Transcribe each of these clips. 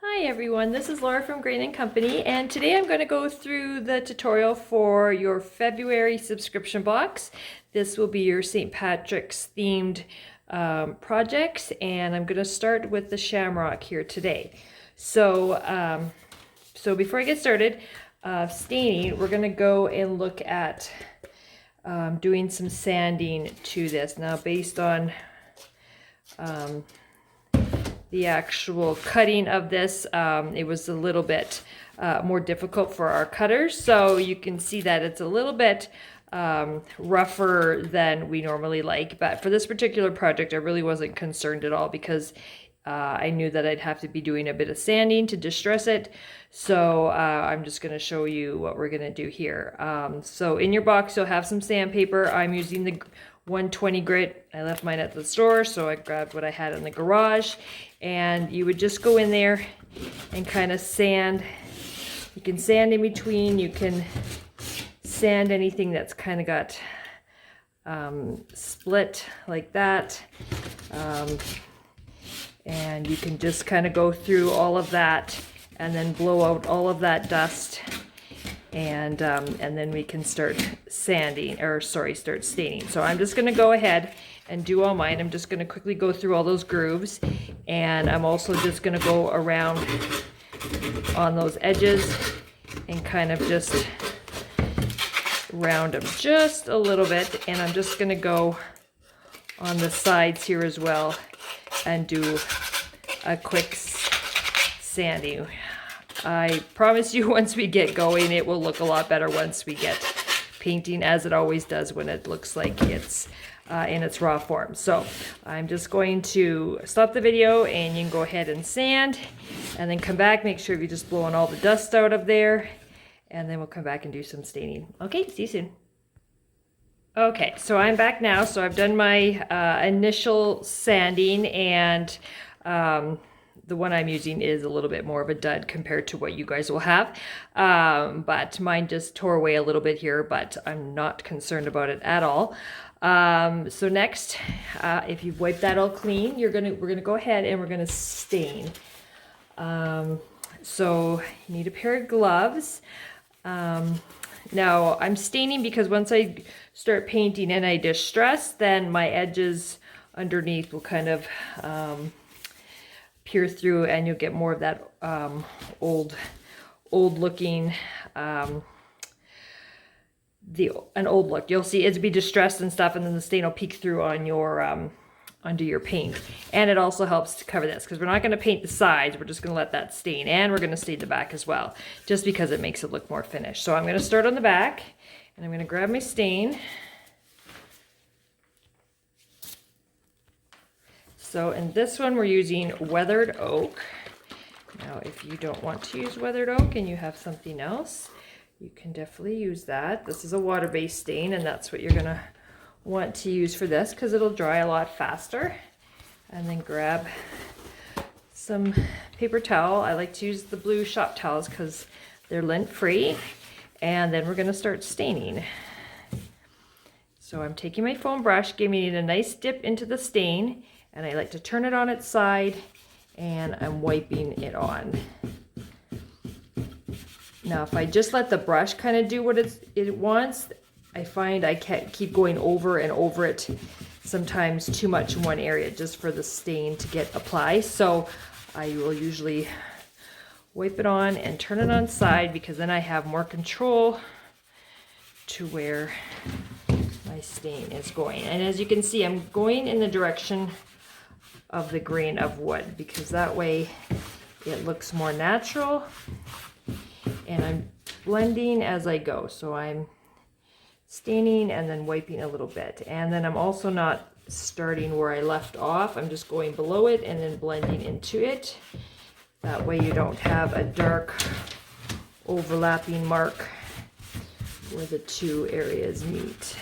Hi everyone, this is Laura from Grain & Company, and today I'm going to go through the tutorial for your February subscription box. This will be your St. Patrick's themed projects, and I'm going to start with the Shamrock here today. So before I get started, staining, we're going to go and look at doing some sanding to this. Now based on the actual cutting of this, it was a little bit more difficult for our cutters, so you can see that it's a little bit rougher than we normally like. But for this particular project I really wasn't concerned at all, because I knew that I'd have to be doing a bit of sanding to distress it. So I'm just going to show you what we're going to do here. So in your box you'll have some sandpaper. I'm using the 120 grit. I left mine at the store, so I grabbed what I had in the garage. And you would just go in there and kind of sand. You can sand in between. You can sand anything that's kind of got split like that. And you can just kind of go through all of that and then blow out all of that dust. And then we can start sanding, or sorry, start staining. So I'm just going to go ahead and do all mine. I'm just going to quickly go through all those grooves, and I'm also just going to go around on those edges and kind of just round them just a little bit. And I'm just going to go on the sides here as well and do a quick sanding. I promise you, once we get going, it will look a lot better once we get painting, as it always does when it looks like it's in its raw form. So I'm just going to stop the video, and you can go ahead and sand, and then come back. Make sure you're just blowing all the dust out of there, and then we'll come back and do some staining. Okay, see you soon. Okay, so I'm back now. So I've done my initial sanding, and the one I'm using is a little bit more of a dud compared to what you guys will have. But mine just tore away a little bit here, but I'm not concerned about it at all. So next, if you've wiped that all clean, we're gonna go ahead and we're gonna stain. So you need a pair of gloves. Now I'm staining because once I start painting and I distress, then my edges underneath will kind of peer through, and you'll get more of that old looking an old look. You'll see it'll be distressed and stuff, and then the stain will peek through on your under your paint. And it also helps to cover this, because we're not going to paint the sides, we're just going to let that stain, and we're going to stain the back as well, just because it makes it look more finished. So I'm going to start on the back, and I'm going to grab my stain. So in this one, we're using weathered oak. Now, if you don't want to use weathered oak and you have something else, you can definitely use that. This is a water-based stain, and that's what you're gonna want to use for this, because it'll dry a lot faster. And then grab some paper towel. I like to use the blue shop towels because they're lint-free. And then we're gonna start staining. So I'm taking my foam brush, giving it a nice dip into the stain, and I like to turn it on its side, and I'm wiping it on. Now, if I just let the brush kind of do what it wants, I find I can't keep going over and over it sometimes too much in one area just for the stain to get applied. So I will usually wipe it on and turn it on side, because then I have more control to where my stain is going. And as you can see, I'm going in the direction of the grain of wood, because that way it looks more natural, and I'm blending as I go. So I'm staining and then wiping a little bit, and then I'm also not starting where I left off. I'm just going below it and then blending into it. That way you don't have a dark overlapping mark where the two areas meet.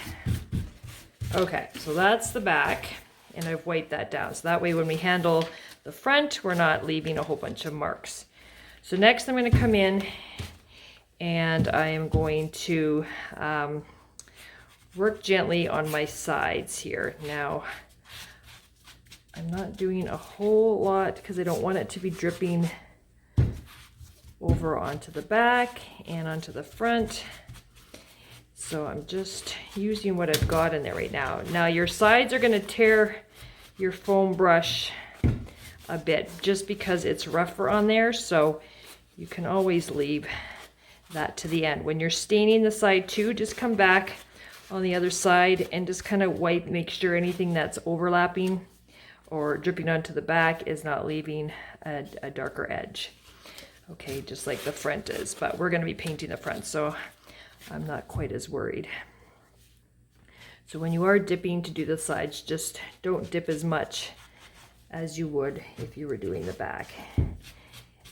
Okay, so that's the back, and I've wiped that down. So that way when we handle the front, we're not leaving a whole bunch of marks. So next I'm going to come in, and I am going to work gently on my sides here. Now, I'm not doing a whole lot because I don't want it to be dripping over onto the back and onto the front. So I'm just using what I've got in there right now. Now your sides are going to tear your foam brush a bit just because it's rougher on there, so you can always leave that to the end. When you're staining the side too, just come back on the other side and just kind of wipe, make sure anything that's overlapping or dripping onto the back is not leaving a darker edge. Okay, just like the front is, but we're going to be painting the front, so I'm not quite as worried. So when you are dipping to do the sides, just don't dip as much as you would if you were doing the back.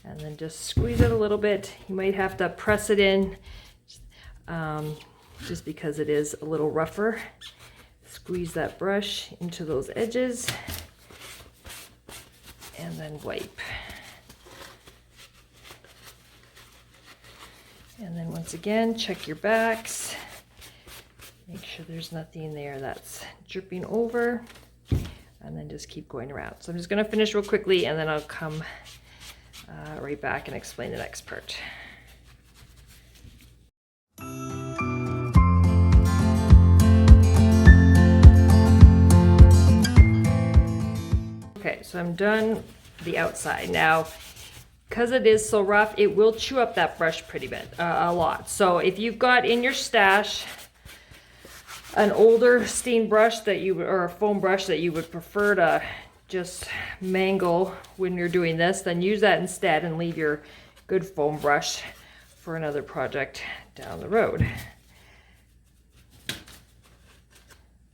And then just squeeze it a little bit. You might have to press it in just because it is a little rougher. Squeeze that brush into those edges and then wipe. And then once again, check your backs. Make sure there's nothing there that's dripping over. And then just keep going around. So I'm just going to finish real quickly and then I'll come right back and explain the next part. Okay, so I'm done the outside. Now, because it is so rough, it will chew up that brush pretty bit, a lot. So if you've got in your stash an older stain brush that you, or a foam brush that you would prefer to just mangle when you're doing this, then use that instead and leave your good foam brush for another project down the road.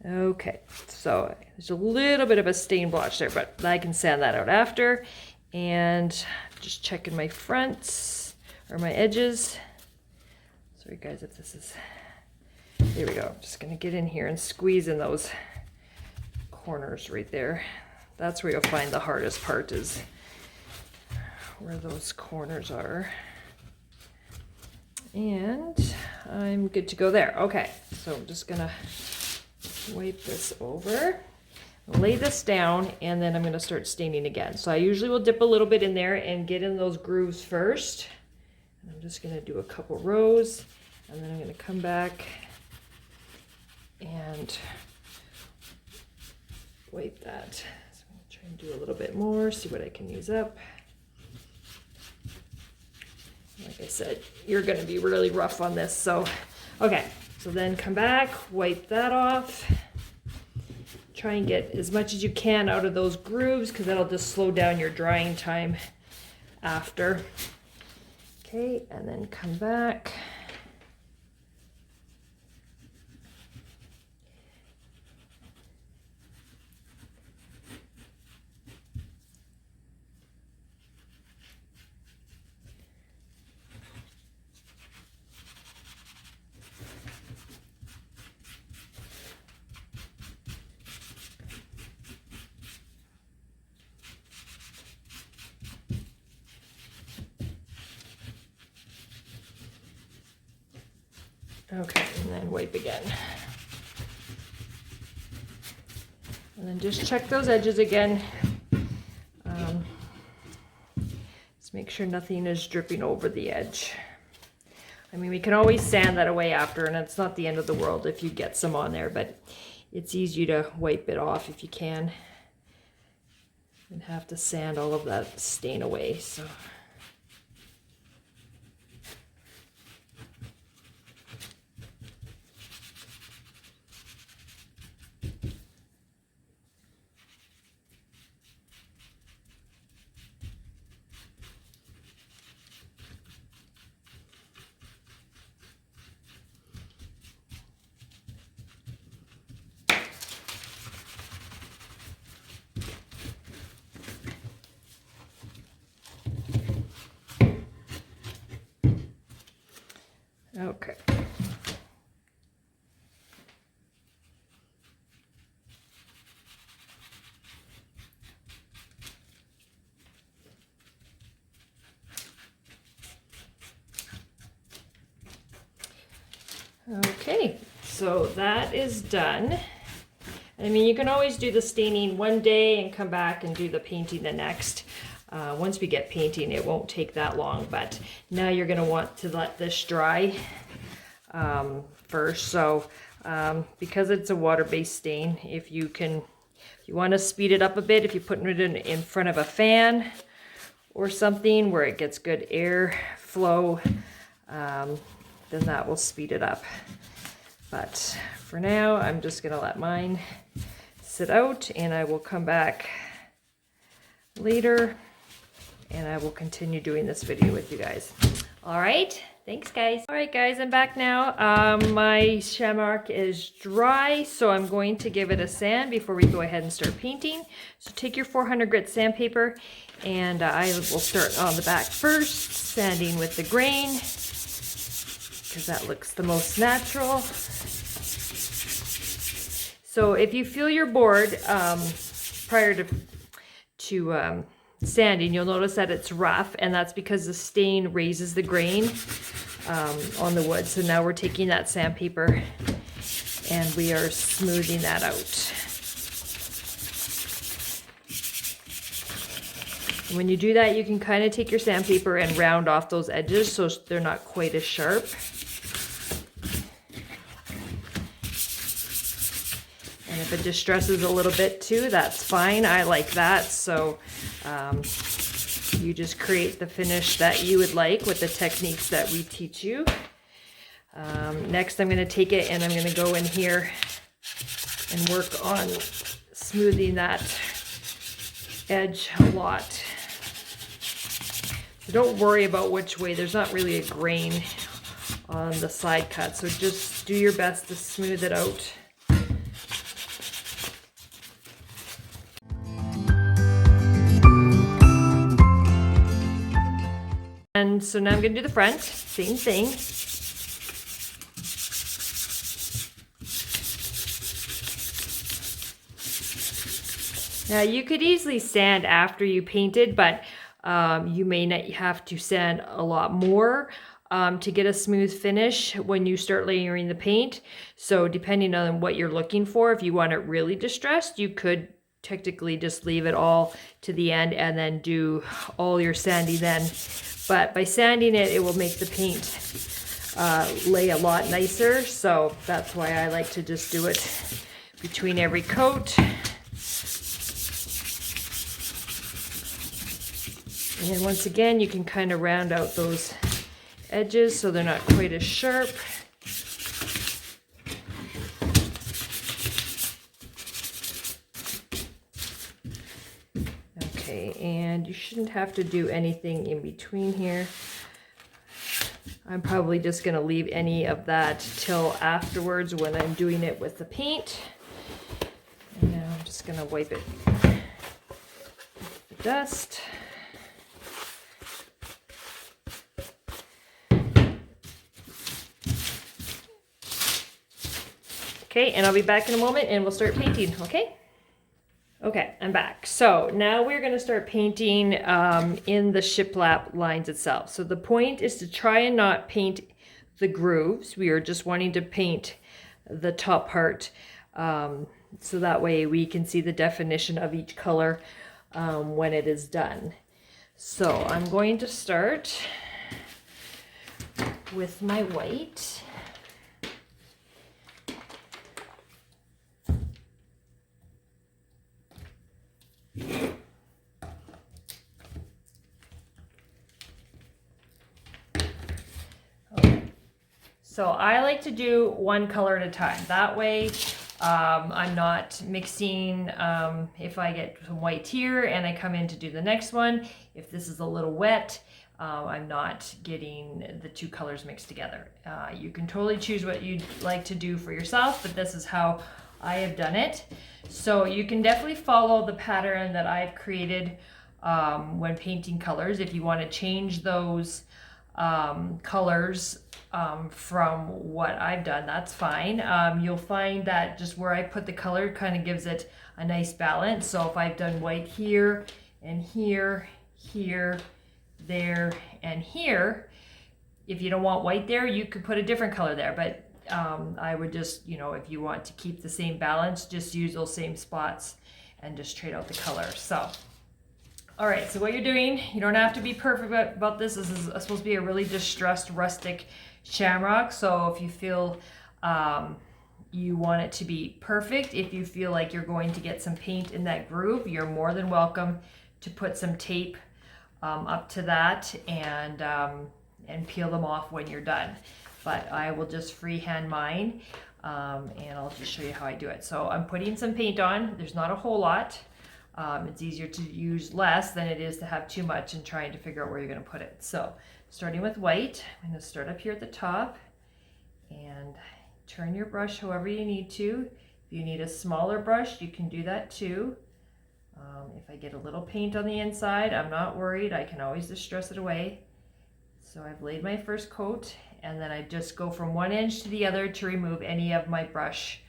Okay, so there's a little bit of a stain blotch there, but I can sand that out after. And just checking my fronts or my edges. Sorry guys if this is, there we go. I'm just gonna get in here and squeeze in those corners right there. That's where you'll find the hardest part, is where those corners are. And I'm good to go there. Okay, so I'm just gonna wipe this over, lay this down, and then I'm going to start staining again. So I usually will dip a little bit in there and get in those grooves first. And I'm just going to do a couple rows, and then I'm going to come back and wipe that. So I'm going to try and do a little bit more, see what I can use up. Like I said, you're going to be really rough on this. So, okay. So then come back, wipe that off. Try and get as much as you can out of those grooves because that'll just slow down your drying time after. Okay, and then come back. Okay, and then wipe again. And then just check those edges again. Just make sure nothing is dripping over the edge. I mean, we can always sand that away after, and it's not the end of the world if you get some on there, but it's easy to wipe it off if you can. And have to sand all of that stain away, so. Okay. Okay, so that is done. I mean, you can always do the staining one day and come back and do the painting the next. Once we get painting, it won't take that long, but now you're going to want to let this dry first. So because it's a water-based stain, if you want to speed it up a bit, if you put it in front of a fan or something where it gets good air flow, then that will speed it up. But for now, I'm just going to let mine sit out, and I will come back later and I will continue doing this video with you guys. All right, thanks guys. All right guys, I'm back now. My Shamrock is dry, so I'm going to give it a sand before we go ahead and start painting. So take your 400 grit sandpaper, and I will start on the back first, sanding with the grain, because that looks the most natural. So if you feel your board prior to sanding, you'll notice that it's rough, and that's because the stain raises the grain on the wood. So now we're taking that sandpaper and we are smoothing that out. And when you do that, you can kind of take your sandpaper and round off those edges so they're not quite as sharp. And if it distresses a little bit too, that's fine. I like that. So you just create the finish that you would like with the techniques that we teach you. Next, I'm going to take it and I'm going to go in here and work on smoothing that edge a lot. So don't worry about which way. There's not really a grain on the side cut. So just do your best to smooth it out. And so now I'm going to do the front, same thing. Now you could easily sand after you painted, but you may not have to sand a lot more to get a smooth finish when you start layering the paint. So depending on what you're looking for, if you want it really distressed, you could technically just leave it all to the end and then do all your sanding then. But by sanding it, it will make the paint lay a lot nicer. So that's why I like to just do it between every coat. And then once again, you can kind of round out those edges so they're not quite as sharp. Okay, and you shouldn't have to do anything in between here. I'm probably just going to leave any of that till afterwards when I'm doing it with the paint. And now I'm just going to wipe it with the dust. Okay, and I'll be back in a moment and we'll start painting, okay? Okay, I'm back. So now we're going to start painting in the shiplap lines itself. So the point is to try and not paint the grooves. We are just wanting to paint the top part so that way we can see the definition of each color when it is done. So I'm going to start with my white. So I like to do one color at a time. That way I'm not mixing, if I get some white here and I come in to do the next one, if this is a little wet, I'm not getting the two colors mixed together. You can totally choose what you'd like to do for yourself, but this is how I have done it. So you can definitely follow the pattern that I've created when painting colors. If you want to change those colors from what I've done, that's fine. You'll find that just where I put the color kind of gives it a nice balance. So if I've done white here and here, here, there, and here, if you don't want white there, you could put a different color there. But I would just, you know, if you want to keep the same balance, just use those same spots and just trade out the color. So All right, so what you're doing, you don't have to be perfect about this. This is supposed to be a really distressed rustic shamrock. So if you feel you want it to be perfect, if you feel like you're going to get some paint in that groove, you're more than welcome to put some tape up to that and peel them off when you're done. But I will just freehand mine and I'll just show you how I do it. So I'm putting some paint on. There's not a whole lot. It's easier to use less than it is to have too much and trying to figure out where you're going to put it. So starting with white, I'm going to start up here at the top and turn your brush however you need to. If you need a smaller brush, you can do that too. If I get a little paint on the inside, I'm not worried. I can always distress it away. So I've laid my first coat and then I just go from one edge to the other to remove any of my brush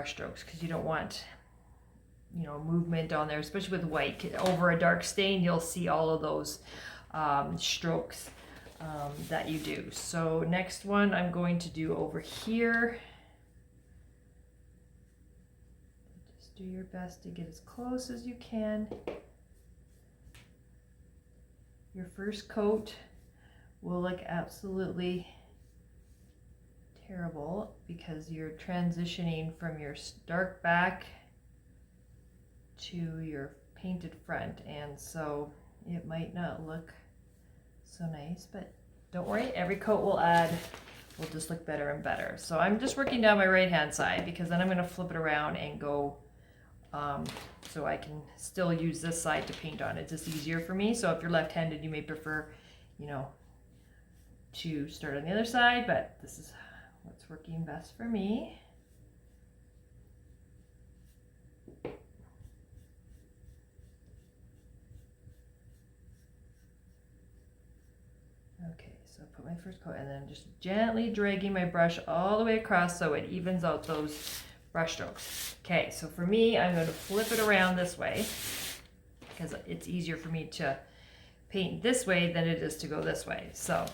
strokes, because you don't want movement on there, especially with white. Over a dark stain, you'll see all of those strokes that you do. So next one I'm going to do over here. Just do your best to get as close as you can. Your first coat will look absolutely terrible because you're transitioning from your dark back to your painted front, and so it might not look so nice, but don't worry, every coat will just look better and better. So I'm just working down my right hand side because then I'm going to flip it around and go so I can still use this side to paint on. It's just easier for me. So if you're left-handed, you may prefer to start on the other side, but this is what's working best for me. Okay, so I put my first coat and then I'm just gently dragging my brush all the way across so it evens out those brush strokes. Okay, so for me, I'm going to flip it around this way because it's easier for me to paint this way than it is to go this way. So,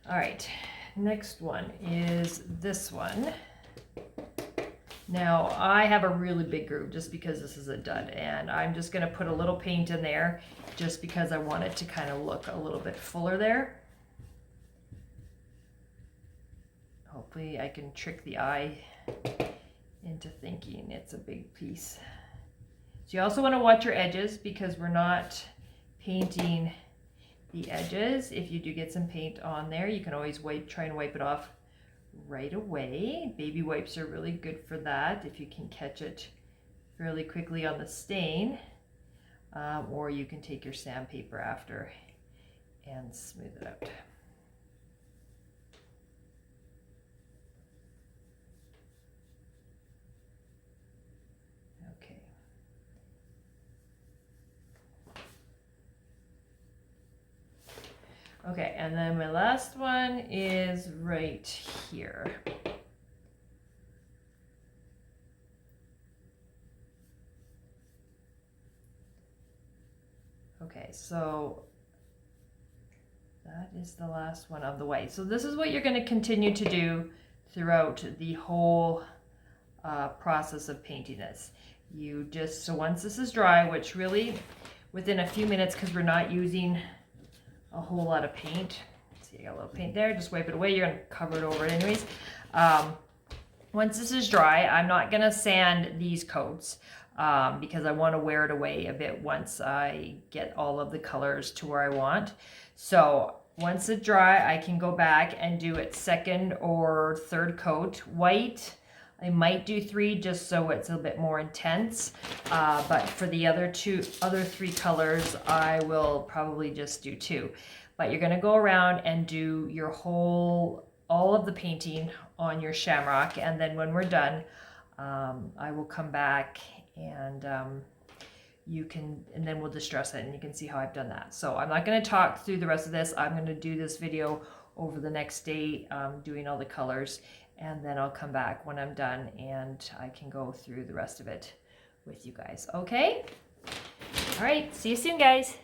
all right, next one is this one. Now, I have a really big groove just because this is a dud, and I'm just going to put a little paint in there just because I want it to kind of look a little bit fuller there. Hopefully I can trick the eye into thinking it's a big piece. So you also want to watch your edges because we're not painting the edges. If you do get some paint on there, you can always try and wipe it off right away. Baby wipes are really good for that if you can catch it fairly quickly on the stain, or you can take your sandpaper after and smooth it out. Okay, and then my last one is right here. Okay, so that is the last one of the white. So this is what you're going to continue to do throughout the whole process of painting this. So once this is dry, which really within a few minutes, because we're not using a whole lot of paint. See, I got a little paint there. Just wipe it away. You're going to cover it over it anyways. Once this is dry, I'm not going to sand these coats because I want to wear it away a bit once I get all of the colors to where I want. So once it's dry, I can go back and do its second or third coat. White, I might do 3 just so it's a bit more intense, but for the other 3 colors, I will probably just do 2. But you're going to go around and do your all of the painting on your shamrock, and then when we're done, I will come back and then we'll distress it, and you can see how I've done that. So I'm not going to talk through the rest of this. I'm going to do this video over the next day, doing all the colors. And then I'll come back when I'm done and I can go through the rest of it with you guys. Okay? All right. See you soon, guys.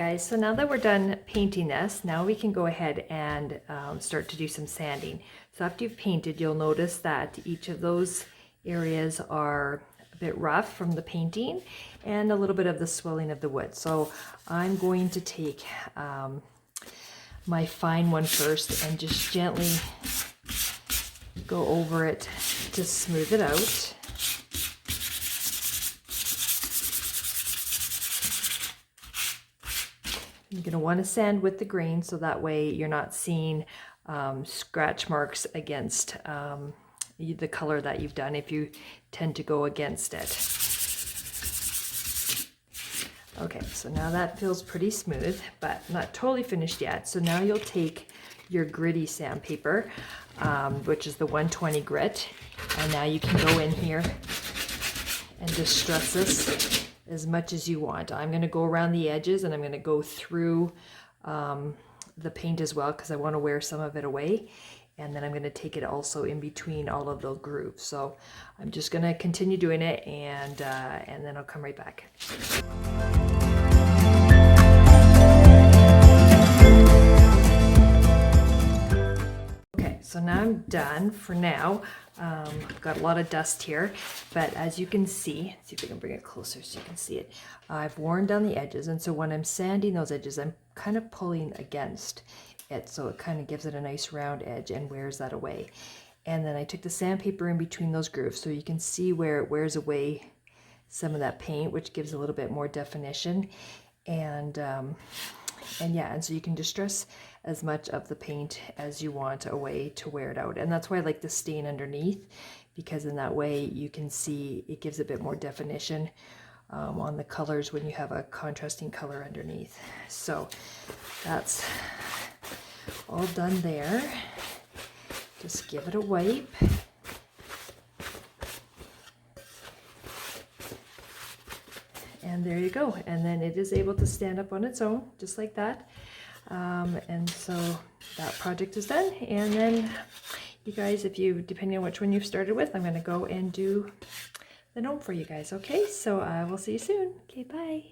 guys, so now that we're done painting this, now we can go ahead and start to do some sanding. So after you've painted, you'll notice that each of those areas are a bit rough from the painting and a little bit of the swelling of the wood. So I'm going to take my fine one first and just gently go over it to smooth it out. You're going to want to sand with the grain so that way you're not seeing scratch marks against the color that you've done if you tend to go against it. Okay, so now that feels pretty smooth, but not totally finished yet. So now you'll take your gritty sandpaper, which is the 120 grit, and now you can go in here and distress this as much as you want. I'm going to go around the edges and I'm going to go through the paint as well because I want to wear some of it away, and then I'm going to take it also in between all of the grooves. So I'm just going to continue doing it, and then I'll come right back. Okay, so now I'm done for now. I've got a lot of dust here, but as you can see if I can bring it closer so you can see it, I've worn down the edges, and so when I'm sanding those edges, I'm kind of pulling against it, so it kind of gives it a nice round edge and wears that away. And then I took the sandpaper in between those grooves so you can see where it wears away some of that paint, which gives a little bit more definition. And yeah, and so you can distress as much of the paint as you want away to wear it out. And that's why I like the stain underneath, because in that way you can see it gives a bit more definition on the colors when you have a contrasting color underneath. So that's all done there. Just give it a wipe. And there you go. And then it is able to stand up on its own, just like that. And so that project is done. And then you guys, depending on which one you've started with, I'm going to go and do the gnome for you guys. Okay, so I will see you soon. Okay, bye.